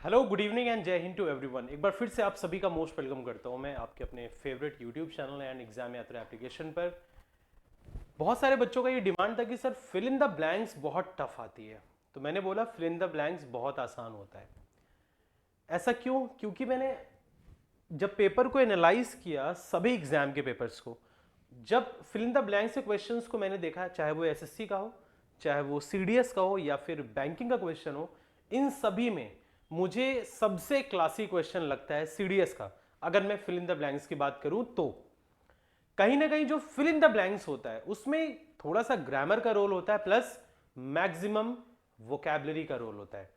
Hello, good evening and जय हिंद to everyone. एक बार फिर से आप सभी का मोस्ट वेलकम करता हूं मैं आपके अपने favourite YouTube channel and exam यात्रा एप्लीकेशन पर। बहुत सारे बच्चों का ये डिमांड था कि sir fill in the blanks बहुत टफ आती है, तो मैंने बोला फिल इन द ब्लैंक्स बहुत आसान होता है। ऐसा क्यों? क्योंकि मैंने जब पेपर को एनालाइज किया, सभी एग्जाम के पेपर्स को, जब फिल इन द ब्लैंक्स के क्वेश्चंस को मैंने देखा, चाहे वो एसएससी का हो, चाहे वो सीडीएस का हो या फिर बैंकिंग का क्वेश्चन हो, इन सभी में मुझे सबसे क्लासी क्वेश्चन लगता है सीडीएस का। अगर मैं फिल इन द ब्लैंक्स की बात करूं तो कहीं ना कहीं जो फिल इन द ब्लैंक्स होता है उसमें थोड़ा सा ग्रामर का रोल होता है, प्लस मैक्सिमम वोकैबुलरी का रोल होता है।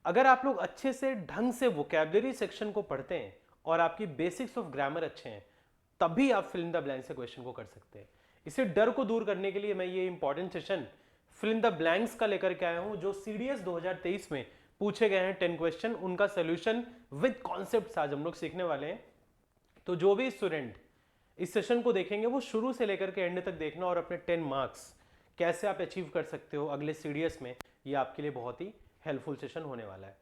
अगर आप लोग अच्छे से ढंग से वोकैबुलरी सेक्शन को पढ़ते हैं और आपकी बेसिक्स ऑफ ग्रामर अच्छे हैं, तभी आप फिल इन द ब्लैंक्स से क्वेश्चन को कर सकते हैं। इसे डर को दूर करने के लिए मैं ये important session fill in the blanks का लेकर के आया हूं, जो सीडीएस 2023 में पूछे गए हैं 10 क्वेश्चन, उनका सोल्यूशन विद कॉन्सेप्ट्स आज हम लोग सीखने वाले हैं। तो जो भी स्टूडेंट इस सेशन को देखेंगे वो शुरू से लेकर के एंड तक देखना, और अपने 10 मार्क्स कैसे आप अचीव कर सकते हो अगले सीडीएस में, ये आपके लिए बहुत ही हेल्पफुल सेशन होने वाला है।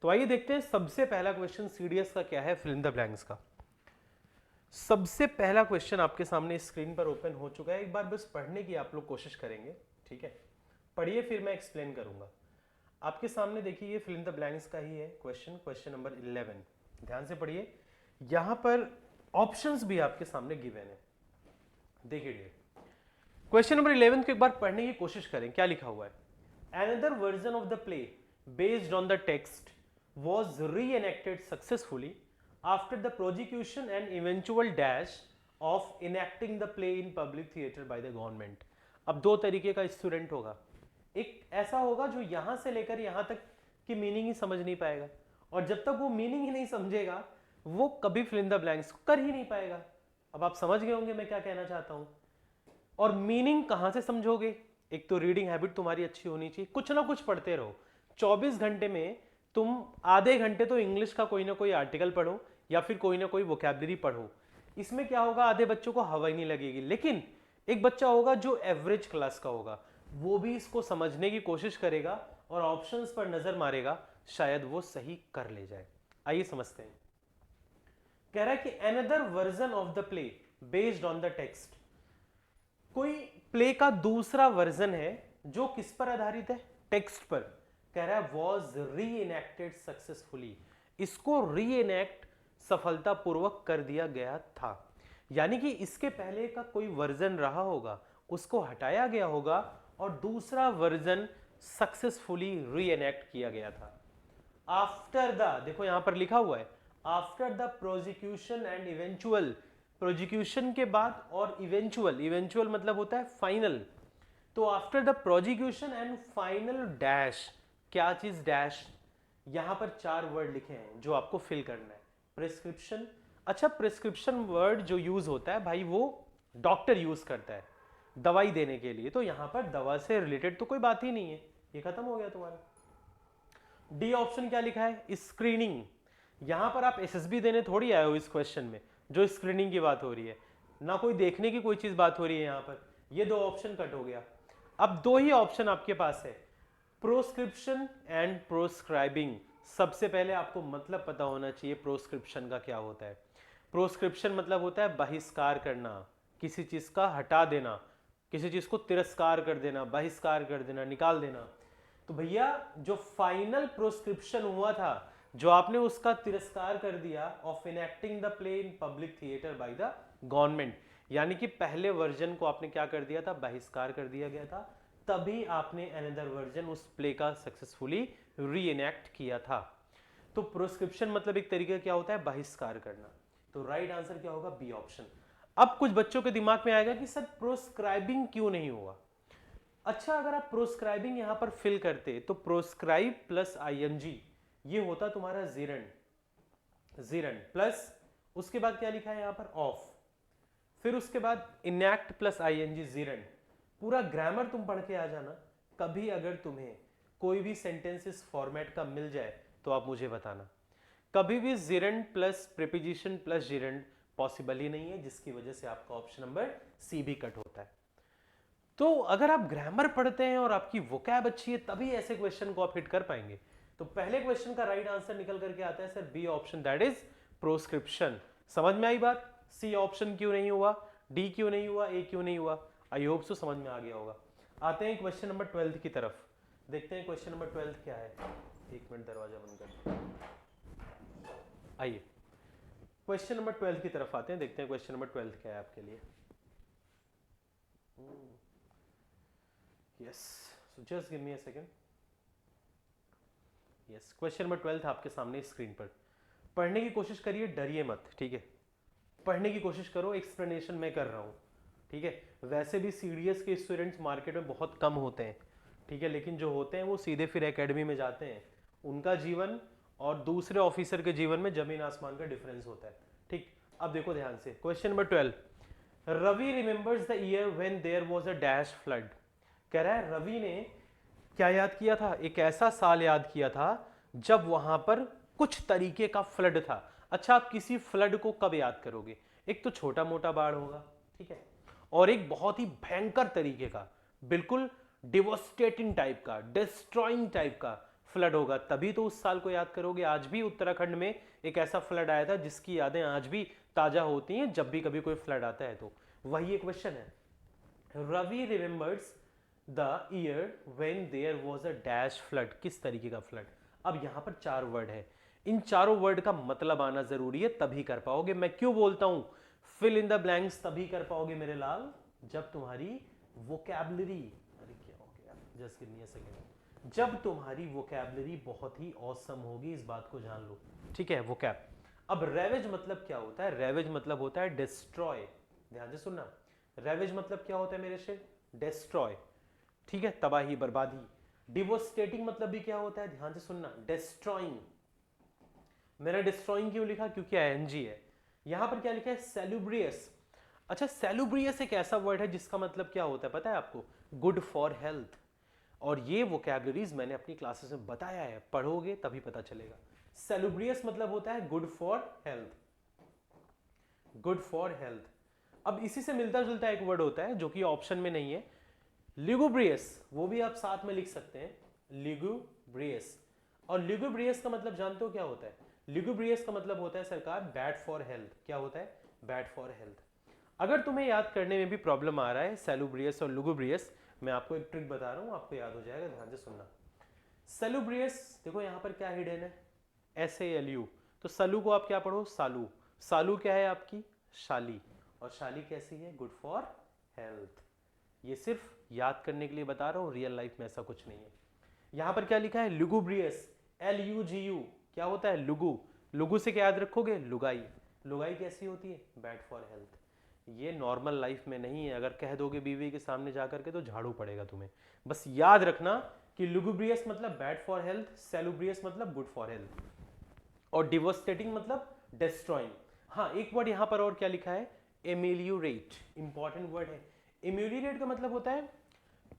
तो आइए देखते हैं सबसे पहला क्वेश्चन सीडीएस का क्या है फिल इन द ब्लैंक्स का। सबसे पहला क्वेश्चन आपके सामने स्क्रीन पर ओपन हो चुका है। एक बार बस पढ़ने की आप लोग कोशिश करेंगे, ठीक है? पढ़िए, फिर मैं एक्सप्लेन करूंगा। आपके सामने देखिए, ये फिल इन द ब्लैंक्स का ही है क्वेश्चन, क्वेश्चन नंबर 11। ध्यान से पढ़िए, यहां पर ऑप्शंस भी आपके सामने गिवन है। देखिए क्वेश्चन नंबर 11 को एक बार पढ़ने की कोशिश करें, क्या लिखा हुआ है। Another version of the play based on the text was reenacted successfully after the prosecution and eventual dash of enacting the play in public theater by the government। अब दो तरीके का स्टूडेंट होगा। एक ऐसा होगा जो यहां से लेकर यहां तक की मीनिंग ही समझ नहीं पाएगा, और जब तक वो मीनिंग ही नहीं समझेगा वो कभी फिल इन द ब्लैंक्स कर ही नहीं पाएगा। अब आप समझ गए होंगे मैं क्या कहना चाहता हूं। और मीनिंग कहां से समझोगे? एक तो रीडिंग हैबिट तुम्हारी अच्छी होनी चाहिए, कुछ ना कुछ पढ़ते रहो। 24 घंटे में तुम आधे घंटे तो इंग्लिश का कोई ना कोई आर्टिकल पढ़ो या फिर कोई ना कोई वोकैबुलरी पढ़ो। इसमें क्या होगा, आधे बच्चों को हवा ही नहीं लगेगी, लेकिन एक बच्चा होगा जो एवरेज क्लास का होगा, वो भी इसको समझने की कोशिश करेगा और ऑप्शंस पर नजर मारेगा, शायद वो सही कर ले जाए। आइए समझते हैं। कह रहा है कि another version of the play based on the text, कोई प्ले का दूसरा वर्जन है जो किस पर आधारित है? टेक्स्ट पर। कह रहा है वॉज री इनेक्टेड सक्सेसफुली, इसको री इनेक्ट सफलतापूर्वक कर दिया गया था। यानी कि इसके पहले का कोई वर्जन रहा होगा, उसको हटाया गया होगा और दूसरा वर्जन सक्सेसफुली री इनेक्ट किया गया था। आफ्टर द, देखो यहां पर लिखा हुआ है after the prosecution and eventual, prosecution के बाद और इवेंचुअल, इवेंचुअल मतलब होता है फाइनल। तो after the prosecution and final dash, क्या चीज डैश? यहां पर चार वर्ड लिखे हैं जो आपको फिल करना है। प्रिस्क्रिप्शन, अच्छा प्रिस्क्रिप्शन वर्ड जो यूज होता है भाई वो डॉक्टर यूज करता है दवाई देने के लिए, तो यहां पर दवा से रिलेटेड तो कोई बात ही नहीं है, ये खत्म हो गया तुम्हारा। डी ऑप्शन क्या लिखा है? स्क्रीनिंग। यहां पर आप एसएसबी देने थोड़ी आए हो इस क्वेश्चन में, जो स्क्रीनिंग की बात हो रही है, ना कोई देखने की कोई चीज बात हो रही है यहां पर। ये दो ऑप्शन कट हो गया। अब दो ही ऑप्शन आपके पास है, प्रोस्क्रिप्शन एंड प्रोस्क्राइबिंग। सबसे पहले आपको मतलब पता होना चाहिए प्रोस्क्रिप्शन का क्या होता है। प्रोस्क्रिप्शन मतलब होता है बहिष्कार करना, किसी चीज का हटा देना, किसी चीज को तिरस्कार कर देना, बहिष्कार कर देना, निकाल देना। तो भैया जो फाइनल प्रोस्क्रिप्शन हुआ था, जो आपने उसका तिरस्कार कर दिया of enacting the play in public theatre by the government, यानी कि पहले वर्जन को आपने क्या कर दिया था? बहिष्कार कर दिया गया था, तभी आपने अनदर वर्जन उस प्ले का सक्सेसफुली री इनएक्ट किया था। तो प्रोस्क्रिप्शन मतलब एक तरीके क्या होता है? बहिष्कार करना। तो राइट आंसर क्या होगा? B option. अब कुछ बच्चों के दिमाग में आएगा कि सर प्रोस्क्राइबिंग क्यों नहीं होगा? अच्छा, अगर आप प्रोस्क्राइबिंग यहां पर फिल करते तो प्रोस्क्राइब प्लस आईएनजी ये होता तुम्हारा जीरन, जीरन प्लस उसके बाद क्या लिखा है यहां पर? ऑफ, फिर उसके बाद इनएक्ट प्लस आईएनजी जीरन। पूरा ग्रामर तुम पढ़ के आ जाना। कभी अगर तुम्हें कोई भी सेंटेंस इस फॉर्मेट का मिल जाए तो आप मुझे बताना। कभी भी Jiran plus preposition plus Jiran possible ही नहीं है, जिसकी वजह से आपका ऑप्शन नंबर सी भी कट होता है। तो अगर आप ग्रामर पढ़ते हैं और आपकी वोकैब अच्छी है, तभी ऐसे क्वेश्चन को आप हिट कर पाएंगे। तो पहले क्वेश्चन का राइट आंसर निकल करके आता है sir B option, that is proscription. समझ में आई बात? सी ऑप्शन क्यों नहीं हुआ, डी क्यों नहीं हुआ, ए क्यों नहीं हुआ? आई होप सो समझ में आ गया होगा। आते हैं क्वेश्चन नंबर 12 की तरफ, देखते हैं क्वेश्चन नंबर 12 क्या है। एक मिनट दरवाजा बंद कर, आइए क्वेश्चन नंबर 12 की तरफ आते हैं, देखते हैं क्वेश्चन नंबर 12 क्या है आपके लिए। Yes, so just give me a second. Yes, question number 12 आपके सामने स्क्रीन पर। पढ़ने की कोशिश करिए, डरिए मत, ठीक है? पढ़ने की कोशिश करो, एक्सप्लेनेशन मैं कर रहा हूँ, ठीक है? वैसे भी सीडीएस के स्टूडेंट्स मार्केट में बहुत कम होते हैं, ठीक है? लेकिन जो होते हैं वो सीधे फिर एकेडमी में जाते हैं। उनका जीवन और दूसरे ऑफिसर के जीवन में जमीन आसमान का डिफरेंस होता है, ठीक? अब देखो ध्यान से, question number 12, Ravi remembers the year when there was a dash flood. कह रहा है रवि ने क्या याद किया था? एक ऐसा साल याद किया था जब वहां पर कुछ तरीके का फ्लड था। अच्छा, आप किसी फ्लड को कब याद करोगे? एक तो छोटा मोटा बाढ़ होगा, ठीक है, और एक बहुत ही भयंकर तरीके का, बिल्कुल डिवोस्टेटिंग टाइप का, डिस्ट्रॉइंग टाइप का फ्लड होगा, तभी तो उस साल को याद करोगे। आज भी उत्तराखंड में एक ऐसा फ्लड आया था जिसकी यादें आज भी ताजा होती हैं जब भी कभी कोई फ्लड आता है। तो वही एक क्वेश्चन है, Ravi remembers the year when there was a dash flood, किस तरीके का फ्लड? अब यहां पर चार वर्ड है, इन चारों वर्ड का मतलब आना जरूरी है, तभी कर पाओगे। मैं क्यों बोलता हूं फिल इन द ब्लैंक्स तभी कर पाओगे मेरे लाल, जब तुम्हारी वोकैबुलरी, अरे क्या हो गया, just give me a second, जब तुम्हारी वोकैबुलरी बहुत ही ऑसम होगी, इस बात को जान लो, ठीक है? वोकैब। अब रेवेज मतलब क्या होता है? रेवेज मतलब होता है डिस्ट्रॉय, ध्यान से सुनना। रेवेज मतलब क्या होता है मेरे से? डिस्ट्रॉय, ठीक है, तबाही, बर्बादी। डिवोस्टेटिंग मतलब भी क्या होता है? ध्यान से सुनना, डिस्ट्रॉइंग। मैंने डिस्ट्रॉइंग क्यों लिखा? क्योंकि आईएनजी है। यहां पर क्या लिखा है? सैलुब्रियस। अच्छा, सैलुब्रियस एक ऐसा वर्ड है जिसका मतलब क्या होता है पता है आपको? Good for health. और ये वोकैबुलरीज मैंने अपनी क्लासेस में बताया है, पढ़ोगे तभी पता चलेगा। सैलुब्रियस मतलब होता है good for health, good for health. अब इसी से मिलता जुलता एक वर्ड होता है जो कि ऑप्शन में नहीं है, लिगुब्रियस, वो भी आप साथ में लिख सकते हैं, लिगुब्रियस। और लिगुब्रियस का मतलब जानते हो क्या होता है? लिगुब्रियस का मतलब होता है सरकार बैड फॉर हेल्थ। क्या होता है? Bad for health. अगर तुम्हें याद करने में भी प्रॉब्लम आ रहा है सैलुब्रियस और लुगुब्रियस, मैं आपको एक ट्रिक बता रहा हूं, आपको याद हो जाएगा, ध्यान से सुनना। सैलुब्रियस, देखो यहां पर क्या हिडन है? SALU। तो सलू को आप क्या पढ़ो? सालू। सालू क्या है आपकी? शाली। और शाली कैसी है? Good for health. ये सिर्फ याद करने के लिए बता रहा हूं, रियल लाइफ में ऐसा कुछ नहीं है। यहां पर क्या लिखा है? लुगुब्रियस, LUGU। क्या होता है? लुगु। लुगु से क्या याद रखोगे? लुगाई। लुगाई कैसी होती है? Bad for health. ये नॉर्मल लाइफ में नहीं है, अगर कह दोगे बीवी के सामने जाकर के तो झाड़ू पड़ेगा तुम्हें। बस याद रखना कि लुगुब्रियस मतलब बैड फॉर हेल्थ, सेलुब्रियस मतलब गुड फॉर हेल्थ, और डिवोस्टेटिंग मतलब डिस्ट्रॉइंग। हाँ, एक वर्ड यहां पर और क्या लिखा है? एमेलियोरेट, इंपॉर्टेंट वर्ड है। एमेलियोरेट का मतलब होता है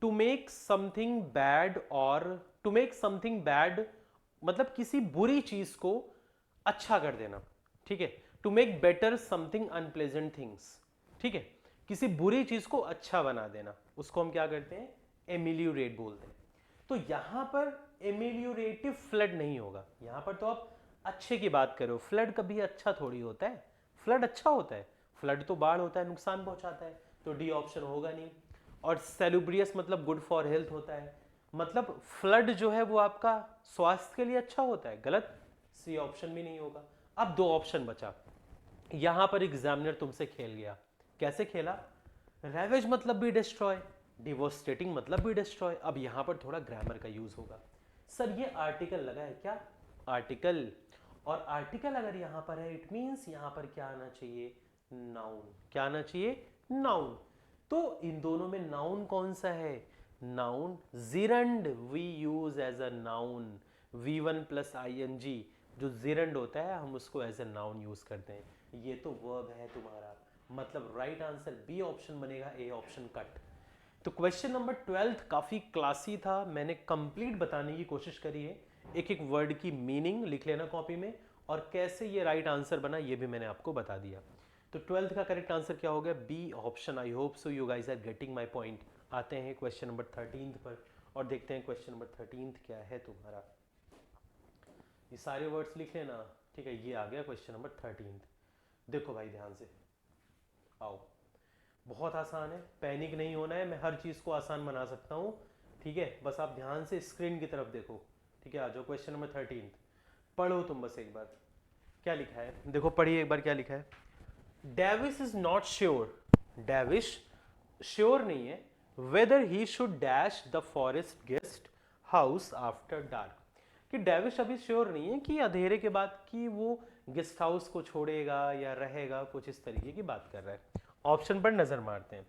टू मेक समथिंग बैड, और टू मेक समथिंग बैड मतलब किसी बुरी चीज को अच्छा कर देना, ठीक है? To make better something unpleasant things, ठीक है? किसी बुरी चीज को अच्छा बना देना, उसको हम क्या करते हैं? एमिलियोरेट बोलते हैं। तो यहां पर एमिलियोरेटिव फ्लड नहीं होगा, यहां पर तो आप अच्छे की बात करो। फ्लड कभी अच्छा थोड़ी होता है, फ्लड अच्छा होता है? फ्लड तो बाढ़ होता है, नुकसान पहुंचाता है, तो डी ऑप्शन होगा नहीं। और सेलुब्रियस मतलब गुड फॉर हेल्थ होता है, मतलब फ्लड जो है वो आपका स्वास्थ्य के लिए अच्छा होता है, गलत। सी ऑप्शन भी नहीं होगा। अब दो ऑप्शन बचा, यहां पर एग्जामिनर तुमसे खेल गया। कैसे खेला? रेवेज मतलब भी डिस्ट्रॉय, डिवोस्टेटिंग मतलब भी डिस्ट्रॉय। अब यहां पर थोड़ा ग्रामर का यूज होगा। सर ये आर्टिकल लगा है क्या? आर्टिकल, और आर्टिकल अगर यहां पर है इट मींस यहां पर क्या आना चाहिए? नाउन। क्या आना चाहिए? नाउन। तो इन दोनों में नाउन कौन सा है? Noun gerund we use as a noun, V1 plus ING, जो जिरंड होता है हम उसको एज अ नाउन यूज करते हैं। ये तो वर्ब है तुम्हारा, मतलब राइट आंसर बी ऑप्शन बनेगा, ए ऑप्शन कट। तो क्वेश्चन नंबर 12 काफी क्लासी था, मैंने कंप्लीट बताने की कोशिश करी है, एक एक वर्ड की मीनिंग लिख लेना कॉपी में, और कैसे ये राइट आंसर बना ये भी मैंने आपको बता दिया। तो 12th का करेक्ट आंसर क्या हो गया? B option. I hope so you guys are getting my point. आते हैं क्वेश्चन नंबर 13 पर और देखते हैं क्वेश्चन नंबर 13 क्या है तुम्हारा। ये सारे वर्ड्स लिख लेना, ठीक है। ये आ गया क्वेश्चन नंबर 13। देखो भाई ध्यान से आओ, बहुत आसान है, पैनिक नहीं होना है, मैं हर चीज़ को आसान बना सकता हूँ, ठीक है। बस आप ध्यान से स्क्रीन की तरफ देखो, ठीक है। आ जाओ क्वेश्चन नंबर 13, पढ़ो तुम बस एक बार क्या लिखा है, देखो पढ़िए एक बार क्या लिखा है। Davis is not sure, Davis sure नहीं है weather he should dash the forest guest house after dark, कि डेविस अभी श्योर नहीं है कि अंधेरे के बाद कि वो गेस्ट हाउस को छोड़ेगा या रहेगा, कुछ इस तरीके की बात कर रहा है। ऑप्शन पर नजर मारते हैं,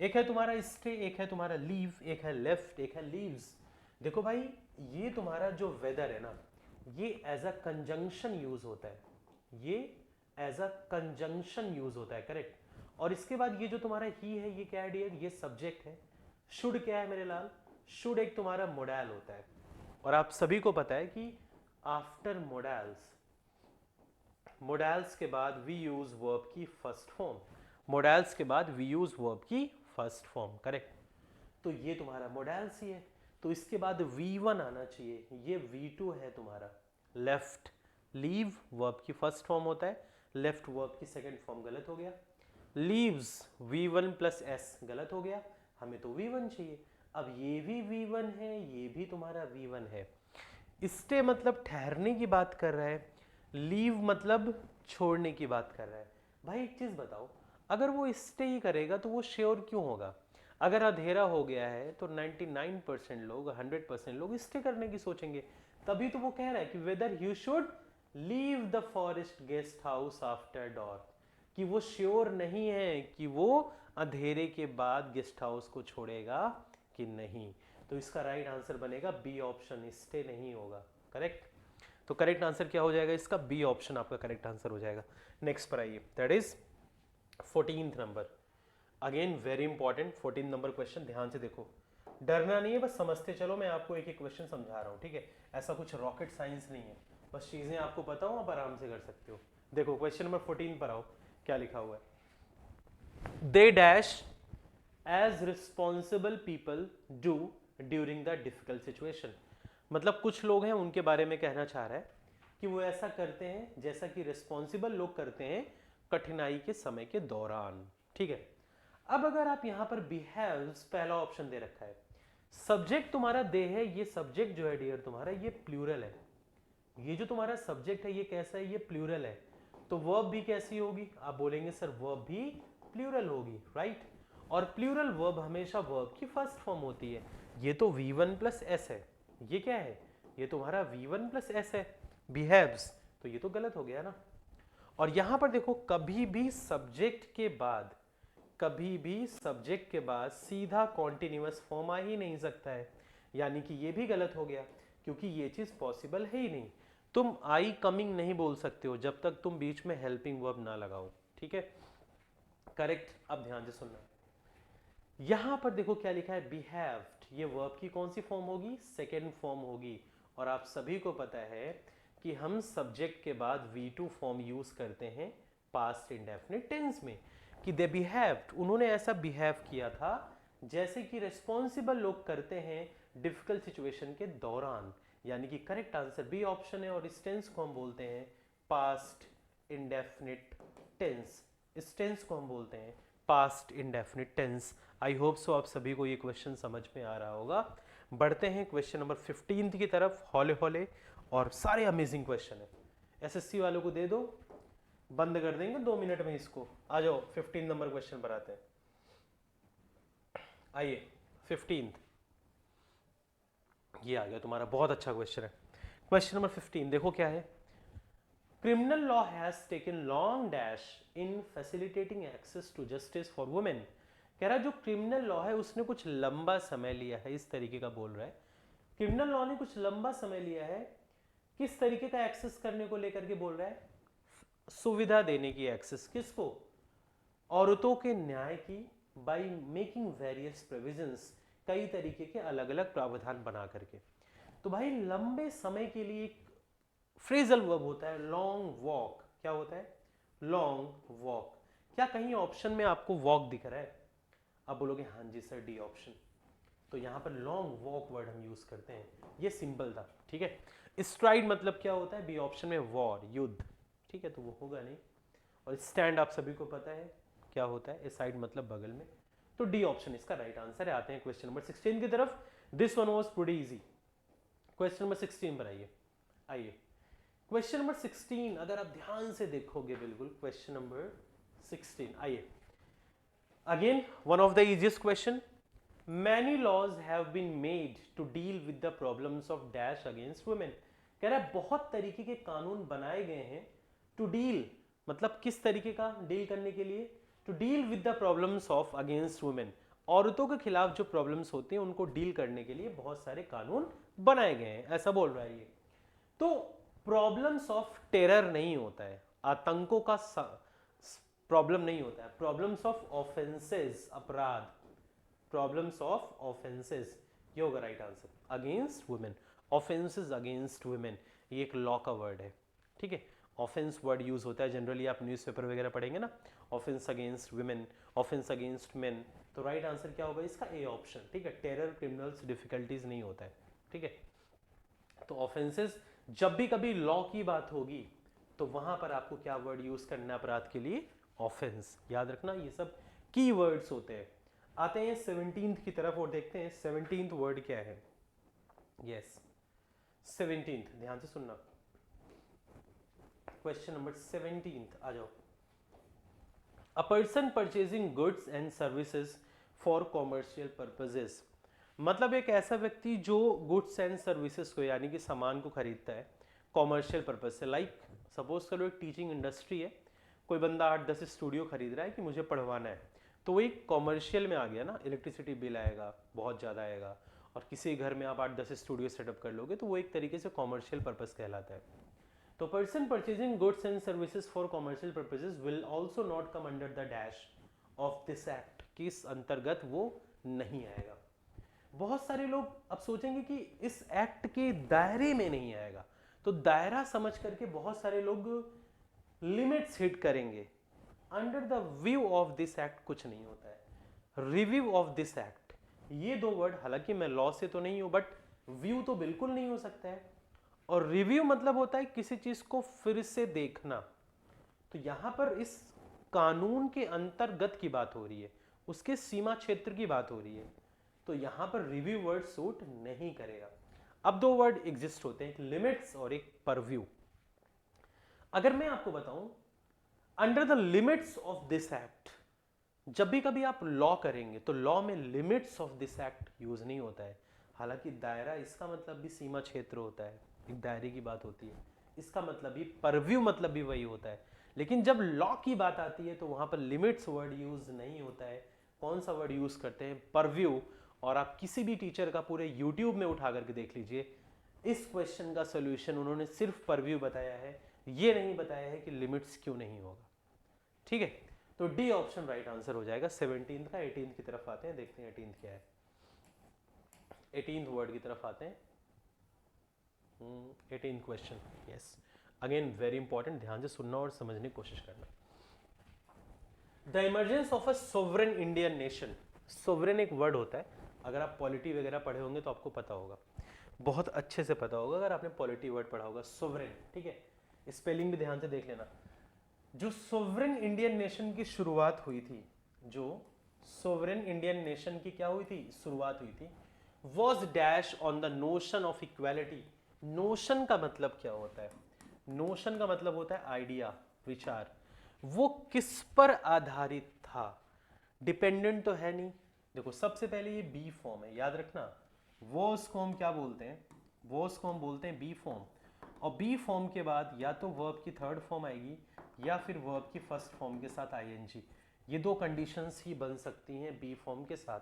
एक है तुम्हारा स्टे, एक है तुम्हारा लीव, एक है लेफ्ट, एक है लीव्स। देखो भाई ये तुम्हारा जो वेदर है ना, ये एज अ कंजंक्शन यूज होता है, ये एज अ कंजंक्शन यूज होता है, करेक्ट। और इसके बाद ये जो तुम्हारा ही है ये क्या है डियर, ये सब्जेक्ट है। शुड क्या है मेरे लाल, शुड एक तुम्हारा मोडाल होता है, और आप सभी को पता है कि आफ्टर मोडाल्स, मोडाल्स के बाद वी यूज वर्ब की फर्स्ट फॉर्म, मोडाल्स के बाद वी यूज वर्ब की फर्स्ट फॉर्म, करेक्ट। तो ये तुम्हारा मोडाल्स ही है, तो इसके बाद V1 आना चाहिए, ये V2 है तुम्हारा। लेफ्ट लीव वर्ब की फर्स्ट फॉर्म होता है, लेफ्ट वर्ब की सेकंड फॉर्म गलत हो गया। लीव्स V1 प्लस S गलत हो गया, हमें तो V1 चाहिए। अब ये भी V1 है, ये भी तुम्हारा V1 है। स्टे मतलब ठहरने की बात कर रहा है, लीव मतलब छोड़ने की बात कर रहा है। भाई एक चीज बताओ, अगर वो स्टे ही करेगा तो वो श्योर क्यों होगा? अगर अंधेरा हो गया है तो 99% लोग, 100% लोग स्टे करने की सोचेंगे, तभी तो वो कह रहा है कि whether you should leave the forest guest house after dark, कि वो श्योर नहीं है कि वो अंधेरे के बाद गेस्ट हाउस को छोड़ेगा कि नहीं। तो इसका राइट आंसर बनेगा बी ऑप्शन, स्टे नहीं होगा, करेक्ट। तो करेक्ट आंसर क्या हो जाएगा इसका, बी ऑप्शन आपका करेक्ट आंसर हो जाएगा। नेक्स्ट पर आइए, that is 14th number, again very important 14 number question, ध्यान से देखो, डरना नहीं है, बस समझते चलो, मैं आपको एक एक क्वेश्चन समझा रहा हूँ, ठीक है। ऐसा कुछ रॉकेट साइंस नहीं है, बस चीजें आपको पता हो आप आराम से कर सकते हो। देखो क्वेश्चन नंबर 14 पर आओ, क्या लिखा हुआ है, they dash as responsible people do during the difficult situation, मतलब कुछ लोग हैं उनके बारे में कहना चाह रहा है कि वो ऐसा करते हैं जैसा कि रिस्पॉन्सिबल लोग करते हैं कठिनाई के समय के दौरान, ठीक है। अब अगर आप यहां पर बिहेव्स पहला ऑप्शन दे रखा है, सब्जेक्ट तुम्हारा दे है, ये सब्जेक्ट जो है डियर तुम्हारा ये प्लूरल है, ये जो तुम्हारा सब्जेक्ट है ये कैसा है, ये प्लूरल है, तो वर्ब भी कैसी होगी, आप बोलेंगे सर वर्ब भी प्लूरल होगी, राइट। और प्लूरल वर्ब हमेशा वर्ब की फर्स्ट फॉर्म होती है, ये तो V1 प्लस एस है, ये क्या है, ये तुम्हारा V1 प्लस एस है, बिहेव्स, तो ये तो गलत हो गया ना। और यहां पर देखो कभी भी सब्जेक्ट के बाद, कभी भी सब्जेक्ट के बाद सीधा कॉन्टिन्यूअस फॉर्म आ ही नहीं सकता है, यानी कि ये भी गलत हो गया, क्योंकि ये चीज पॉसिबल है ही नहीं। तुम आई कमिंग नहीं बोल सकते हो जब तक तुम बीच में हेल्पिंग वर्ब ना लगाओ, ठीक है, करेक्ट। अब ध्यान से सुनना, यहां पर देखो क्या लिखा है, बिहेव्ड, ये वर्ब की कौन सी फॉर्म होगी, सेकेंड फॉर्म होगी। और आप सभी को पता है कि हम सब्जेक्ट के बाद V2 फॉर्म यूज करते हैं पास्ट इंडेफिनिट टेंस में, कि दे बिहेव्ड, उन्होंने ऐसा बिहेव किया था जैसे कि रिस्पॉन्सिबल लोग करते हैं डिफिकल्ट सिचुएशन के दौरान, यानी कि करेक्ट आंसर बी ऑप्शन है। और इस टेंस को हम बोलते हैं पास्ट इंडेफिनिट टेंस, इस टेंस को हम बोलते हैं past indefinite tense. I hope so आप सभी को ये क्वेश्चन समझ में आ रहा होगा। बढ़ते हैं क्वेश्चन नंबर 15 की तरफ हौले हौले, और सारे अमेजिंग क्वेश्चन है, एसएससी वालों को दे दो, बंद कर देंगे 2 मिनट में इसको। आ जाओ 15 नंबर क्वेश्चन पर आते हैं, आइए 15, ये आ गया तुम्हारा, बहुत अच्छा क्वेश्चन है। क्वेश्चन नंबर 15 देखो क्या है, criminal law has taken long dash in facilitating access to justice for women, कह रहा है जो क्रिमिनल लॉ है उसने कुछ लंबा समय लिया है, इस तरीके का बोल रहा है, क्रिमिनल लॉ ने कुछ लंबा समय लिया है, किस तरीके का एक्सेस करने को लेकर के बोल रहा है, सुविधा देने की, एक्सेस किसको, औरतों के न्याय की, बाई मेकिंग वेरियस प्रोविजंस, कई तरीके के अलग अलग प्रावधान बना करके। तो भाई लंबे समय के लिए एक फ्रेजल वर्ब होता है लॉन्ग वॉक, क्या होता है, लॉन्ग वॉक। क्या कहीं ऑप्शन में आपको वॉक दिख रहा है? आप बोलोगे हाँ जी सर डी ऑप्शन। तो यहां पर लॉन्ग वॉक वर्ड हम यूज करते हैं, ये सिंपल था, ठीक है। स्ट्राइड मतलब क्या होता है, बी ऑप्शन में वॉर, युद्ध, ठीक है, तो वो होगा नहीं। और स्टैंड आप सभी को पता है क्या होता है, साइड मतलब बगल में, तो डी ऑप्शन इसका राइट आंसर है। आते हैं क्वेश्चन नंबर 16 की तरफ। This one was pretty easy. Question number 16 पर आइए। आइए क्वेश्चन नंबर 16, अगर आप ध्यान से देखोगे, बिल्कुल क्वेश्चन नंबर 16, आइए। Again one of the easiest question. Many laws have been made to deal with the problems of dash against women. कह रहा है बहुत तरीके के कानून बनाए गए हैं टू डील, मतलब किस तरीके का, डील करने के लिए, to deal with the problems of against women, औरतों के खिलाफ जो प्रॉब्लम्स होती हैं उनको डील करने के लिए बहुत सारे कानून बनाए गए हैं, ऐसा बोल रहा है ये। तो प्रॉब्लम्स ऑफ टेरर नहीं होता है, आतंकों का प्रॉब्लम नहीं होता है, प्रॉब्लम्स ऑफ ऑफेंसेस, अपराध, प्रॉब्लम्स ऑफ ऑफेंसेस, ये होगा right answer, against women, offences against women, ये एक लॉ का वर्ड है, ठीक है। ऑफेंस वर्ड यूज होता है जनरली, आप न्यूज़पेपर वगैरह पढ़ेंगे ना, offence against women, offence against main, तो राइट आंसर क्या होगा इसका, ए ऑप्शन, ठीक है। टेरर, क्रिमिनल्स, डिफिकल्टीज नहीं होता है, ठीक है। तो ऑफेंसेस, जब भी कभी लॉ की बात होगी तो वहां पर आपको क्या वर्ड यूज करना है अपराध के लिए, ऑफेंस, याद रखना, ये सब की वर्ड्स होते हैं। आते हैं 17th की तरफ और देखते हैं 17th वर्ड क्या है। यस 17th, ध्यान से सुनना, क्वेश्चन नंबर 17th, आ जाओ। A person purchasing goods and services for commercial purposes, मतलब एक ऐसा व्यक्ति जो गुड्स एंड सर्विसेज को, यानी कि सामान को खरीदता है कॉमर्शियल पर्पज से। लाइक सपोज करो एक टीचिंग इंडस्ट्री है, कोई बंदा 8-10 स्टूडियो खरीद रहा है कि मुझे पढ़वाना है, तो वो एक कॉमर्शियल में आ गया ना, इलेक्ट्रिसिटी बिल आएगा, बहुत ज़्यादा आएगा, और किसी घर में आप 8-10 स्टूडियो सेटअप कर लोगे तो वो एक तरीके से कॉमर्शियल पर्पज कहलाता है। तो person purchasing goods and services for commercial purposes will also not come under the dash of this act, किस अंतर्गत वो नहीं आएगा। बहुत सारे लोग अब सोचेंगे कि इस एक्ट के दायरे में नहीं आएगा, तो दायरा समझ करके बहुत सारे लोग लिमिट्स हिट करेंगे। Under the view of this act कुछ नहीं होता है, रिव्यू ऑफ दिस एक्ट, ये दो वर्ड, हालांकि मैं लॉ से तो नहीं हूं बट व्यू तो बिल्कुल नहीं हो सकता है, और रिव्यू मतलब होता है किसी चीज को फिर से देखना। तो यहां पर इस कानून के अंतर्गत की बात हो रही है, उसके सीमा क्षेत्र की बात हो रही है, तो यहां पर रिव्यू वर्ड सूट नहीं करेगा। अब दो वर्ड एग्जिस्ट होते हैं, एक लिमिट्स और एक परव्यू। अगर मैं आपको बताऊं, under the limits of this act, जब भी कभी आप लॉ करेंगे तो लॉ में limits of this act use नहीं होता है। हालांकि दायरा, इसका मतलब भी सीमा क्षेत्र होता है, एक दायरे की बात होती है, इसका मतलब भी परव्यू मतलब भी वही होता है। लेकिन जब लॉ की बात आती है तो वहां पर लिमिट्स वर्ड यूज नहीं होता है। कौन सा वर्ड यूज करते हैं, परव्यू। और आप किसी भी टीचर का पूरे यूट्यूब में उठा करके देख लीजिए, इस क्वेश्चन का सोल्यूशन उन्होंने सिर्फ परव्यू बताया है, ये नहीं बताया है कि लिमिट्स क्यों नहीं होगा, ठीक है। तो डी ऑप्शन राइट आंसर हो जाएगा 17 का। 18 की तरफ आते हैं, देखते हैं 18 क्या है। 18 वर्ड की तरफ आते हैं। 18 question, yes, again very important, ध्यान से सुनना और समझने की कोशिश करना। The emergence of a sovereign Indian nation, sovereign एक वर्ड होता है, अगर आप पॉलिटी वगैरह पढ़े होंगे तो आपको पता होगा, बहुत अच्छे से पता होगा अगर आपने पॉलिटी वर्ड पढ़ा होगा, सोवरेन, ठीक है। स्पेलिंग भी ध्यान से देख लेना। जो सोवरेन इंडियन नेशन की शुरुआत हुई थी, जो सोवरेन इंडियन नेशन की क्या हुई थी, शुरुआत हुई थी, was dash on the notion of equality. Notion का मतलब क्या होता है, नोशन का मतलब होता है आइडिया, विचार। वो किस पर आधारित था, डिपेंडेंट तो है नहीं। देखो सबसे पहले ये बी फॉर्म है, याद रखना, वो उसको हम क्या बोलते हैं, वो उसको हम बोलते हैं बी फॉर्म। और बी फॉर्म के बाद या तो वर्ब की थर्ड फॉर्म आएगी या फिर वर्ब की फर्स्ट फॉर्म के साथ आईएनजी, ये दो कंडीशंस ही बन सकती हैं बी फॉर्म के साथ।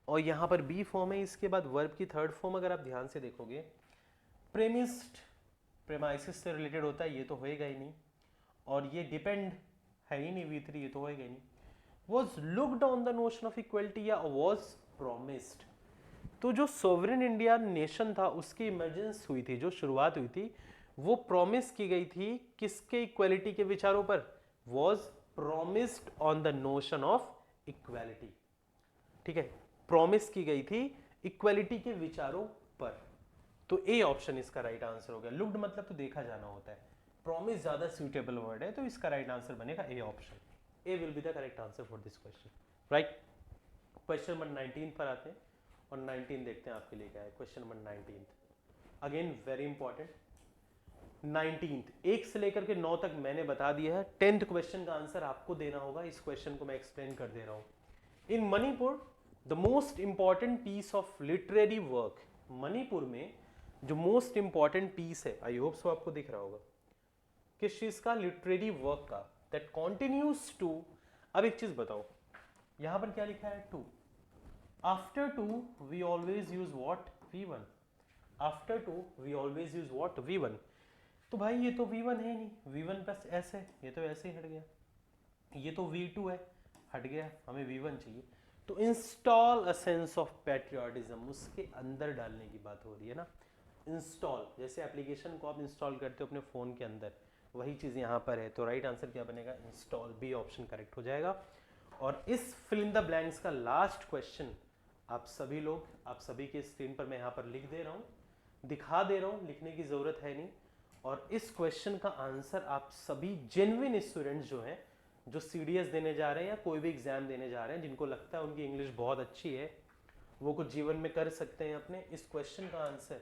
और यहाँ पर बी फॉर्म है, इसके बाद वर्ब की थर्ड फॉर्म, अगर आप ध्यान से देखोगे, प्रेमिस्ड, प्रेमाइसिस से रिलेटेड होता है, ये तो होएगा ही नहीं, और ये डिपेंड है ही नहीं, V3, ये तो होएगा ही नहीं। Was looked on the notion of equality या वॉज प्रोमिस्ड। तो जो सोवरेन इंडिया नेशन था उसकी इमरजेंस हुई थी, जो शुरुआत हुई थी, वो प्रॉमिस की गई थी किसके, इक्वालिटी के विचारों पर, was promised on the notion of equality, ठीक है, प्रॉमिस की गई थी इक्वालिटी के विचारों पर। तो ए ऑप्शन इसका राइट आंसर हो गया। लुक्ड मतलब तो देखा जाना होता है, प्रॉमिस ज्यादा सूटेबल वर्ड है, तो इसका राइट आंसर बनेगा A option. A will be the correct answer for this question, right. Question number 19 पर आते हैं और 19 देखते हैं आपके लिए क्या है। Question number 19 again very important. 19th 1 से लेकर के 9 तक मैंने बता दिया है, 10th क्वेश्चन का आंसर आपको देना होगा। इस क्वेश्चन को मैं एक्सप्लेन कर दे रहा हूं। In Manipur the most important piece of literary work, Manipur में जो मोस्ट इंपॉर्टेंट पीस है, आई होप सो आपको दिख रहा होगा, किस चीज का, लिटरेरी वर्क का, दैट कॉन्टिन्यूज टू। अब एक चीज बताओ, यहां पर क्या लिखा है, to. After to we always use what, V1। After to we always use what, V1। तो भाई ये तो V1 है नहीं, V1 प्लस S है, ये तो ऐसे ही हट गया। ये तो V2 है, हट गया, हमें V1 चाहिए। तो install a sense of patriotism, उसके अंदर डालने की बात हो रही है ना। इंस्टॉल, जैसे एप्लीकेशन को आप इंस्टॉल करते हो अपने फ़ोन के अंदर, वही चीज़ यहाँ पर है। तो राइट आंसर क्या बनेगा, इंस्टॉल, बी ऑप्शन करेक्ट हो जाएगा। और इस फिल इन द ब्लैंक्स का लास्ट क्वेश्चन आप सभी लोग, आप सभी के स्क्रीन पर मैं यहाँ पर लिख दे रहा हूँ, दिखा दे रहा हूँ, लिखने की ज़रूरत है नहीं। और इस क्वेश्चन का आंसर आप सभी जेन्युइन स्टूडेंट्स जो हैं, जो CDS देने जा रहे हैं या कोई भी एग्जाम देने जा रहे हैं, जिनको लगता है उनकी इंग्लिश बहुत अच्छी है, वो कुछ जीवन में कर सकते हैं अपने, इस क्वेश्चन का आंसर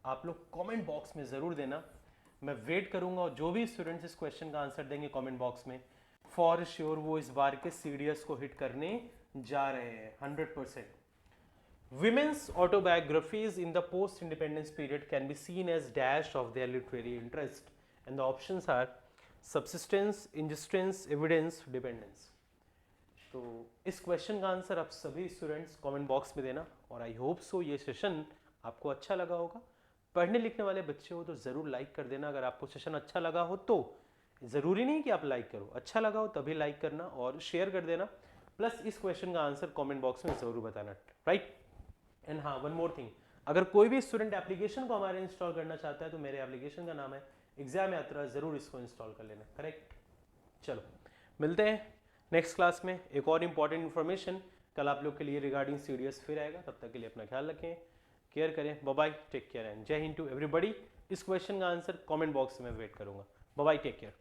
आप लोग कमेंट बॉक्स में ज़रूर देना। मैं वेट करूंगा, और जो भी स्टूडेंट्स इस क्वेश्चन का आंसर देंगे कमेंट बॉक्स में, फॉर श्योर वो इस बार के CDS को हिट करने जा रहे हैं 100%। Women's autobiographies in the post-independence period can be seen as dash of their literary interest, and the options are subsistence, ingestions, evidence, dependence. तो इस क्वेश्चन का आंसर आप सभी स्टूडेंट्स कमेंट बॉक्स में देना। और आई होप सो ये सेशन आपको अच्छा लगा होगा। पढ़ने लिखने वाले बच्चे हो तो ज़रूर लाइक कर देना। अगर आपको सेशन अच्छा लगा हो तो ज़रूरी नहीं कि आप लाइक करो, अच्छा लगा हो तभी लाइक करना और शेयर कर देना। प्लस इस क्वेश्चन का आंसर कमेंट बॉक्स में ज़रूर बताना, राइट। एंड हाँ, वन मोर थिंग, अगर कोई भी स्टूडेंट एप्लीकेशन को हमारे इंस्टॉल करना चाहता है तो मेरे एप्लीकेशन का नाम है एग्जाम यात्रा, ज़रूर इसको इंस्टॉल कर लेना, करेक्ट। चलो मिलते हैं नेक्स्ट क्लास में। एक और इंपॉर्टेंट इन्फॉर्मेशन कल आप लोग के लिए रिगार्डिंग CDS फिर आएगा। तब तक के लिए अपना ख्याल रखें, केयर करें, bye bye, take care and जय हिंद टू एवरीबॉडी। इस क्वेश्चन का आंसर कमेंट बॉक्स में वेट करूंगा। Bye bye, take care.